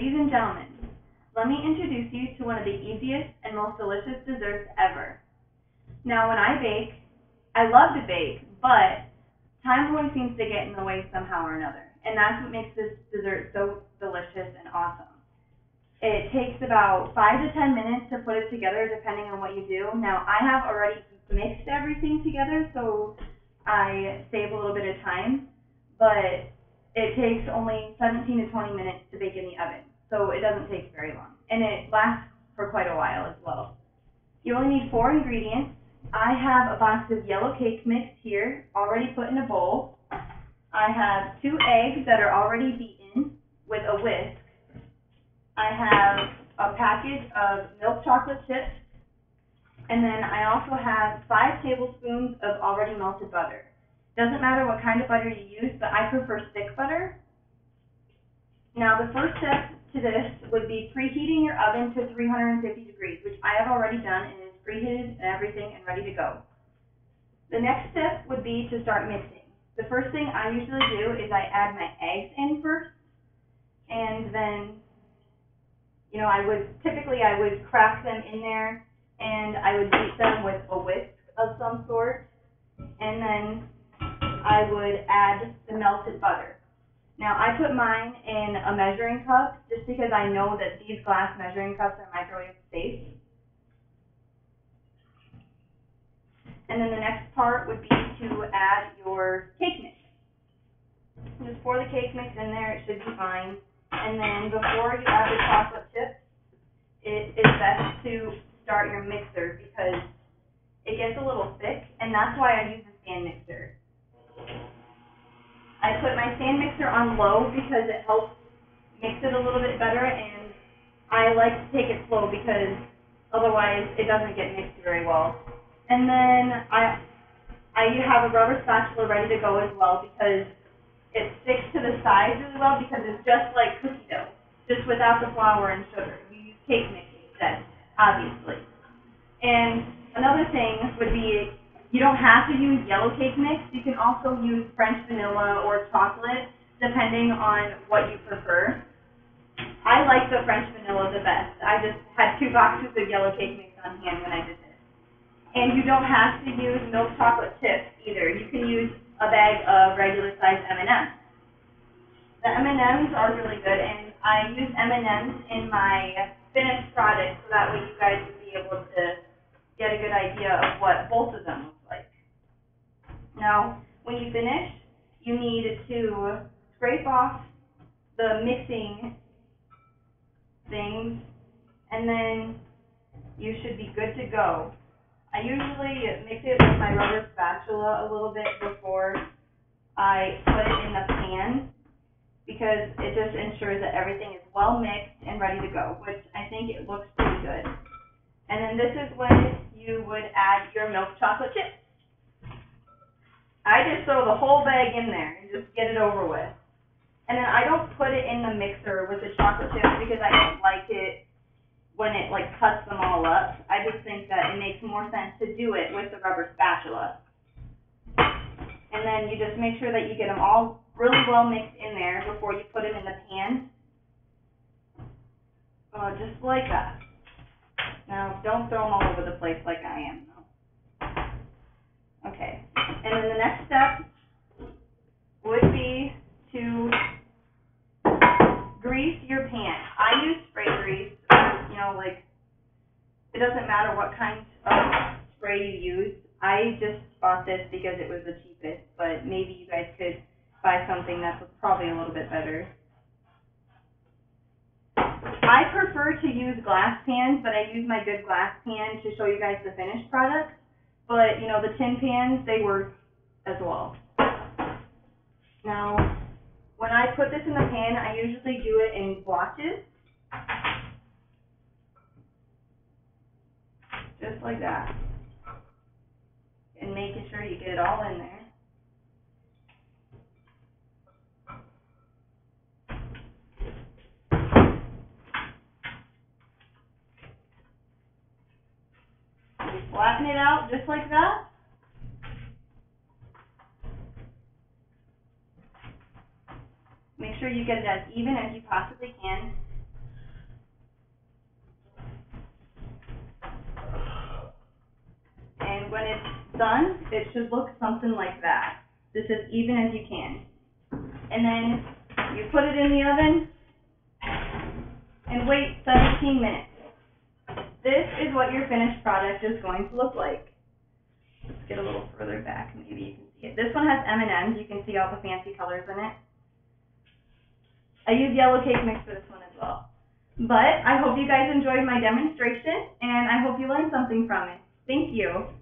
Ladies and gentlemen, let me introduce you to one of the easiest and most delicious desserts ever. Now, when I bake, I love to bake, but time always seems to get in the way somehow or another, and that's what makes this dessert so delicious and awesome. It takes about 5 to 10 minutes to put it together, depending on what you do. Now, I have already mixed everything together, so I save a little bit of time, but it takes only 17 to 20 minutes to bake in the oven, so it doesn't take very long, and it lasts for quite a while as well. You only need 4 ingredients. I have a box of yellow cake mix here, already put in a bowl. I have 2 eggs that are already beaten with a whisk. I have a package of milk chocolate chips, and then I also have 5 tablespoons of already melted butter. Doesn't matter what kind of butter you use, but I prefer stick butter. Now, the first step to this would be preheating your oven to 350 degrees, which I have already done, and it's preheated and everything and ready to go. The next step would be to start mixing. The first thing I usually do is I add my eggs in first, and then I would crack them in there, and I would beat them with a whisk of some sort, and then I would add the melted butter. Now, I put mine in a measuring cup just because I know that these glass measuring cups are microwave safe. And then the next part would be to add your cake mix. Just pour the cake mix in there, it should be fine. And then before you add the chocolate chips, it is best to start your mixer because it gets a little thick, and that's why I use the stand mixer. I put my stand mixer on low because it helps mix it a little bit better, and I like to take it slow because otherwise it doesn't get mixed very well. And then I have a rubber spatula ready to go as well because it sticks to the sides really well because it's just like cookie dough, just without the flour and sugar. You use cake mix instead, obviously. And another thing would be you don't have to use yellow cake mix. You can also use French vanilla or chocolate, depending on what you prefer. I like the French vanilla the best. I just had 2 boxes of yellow cake mix on hand when I did this. And you don't have to use milk chocolate chips either. You can use a bag of regular size M&Ms. The M&Ms are really good, and I use M&Ms in my finished product so that way you guys would be able to get a good idea of what both of them look like. Now, when you finish, you need to scrape off the mixing things, and then you should be good to go. I usually mix it with my rubber spatula a little bit before I put it in the pan because it just ensures that everything is well mixed and ready to go, which I think it looks pretty good. And then this is when you would add your milk chocolate chips. I just throw the whole bag in there and just get it over with. And then I don't put it in the mixer with the chocolate chips because I don't like it when it cuts them all up. I just think that it makes more sense to do it with the rubber spatula. And then you just make sure that you get them all really well mixed in there before you put them in the pan. Just like that. Now, don't throw them all over the place like I am, though. Okay. And then the next step would be to grease your pan. I use spray grease. It doesn't matter what kind of spray you use. I just bought this because it was the cheapest, but maybe you guys could buy something that's probably a little bit better. I prefer to use glass pans, but I use my good glass pan to show you guys the finished product. But, the tin pans, they work as well. Now, when I put this in the pan, I usually do it in blotches. Just like that. And making sure you get it all in there. You flatten it out just like that. Make sure you get it as even as you possibly can. when it's done, it should look something like that. Just as even as you can. And then you put it in the oven and wait 17 minutes. This is what your finished product is going to look like. Let's get a little further back, maybe you can see it. This one has M&Ms, you can see all the fancy colors in it. I use yellow cake mix for this one as well. But I hope you guys enjoyed my demonstration, and I hope you learned something from it. Thank you.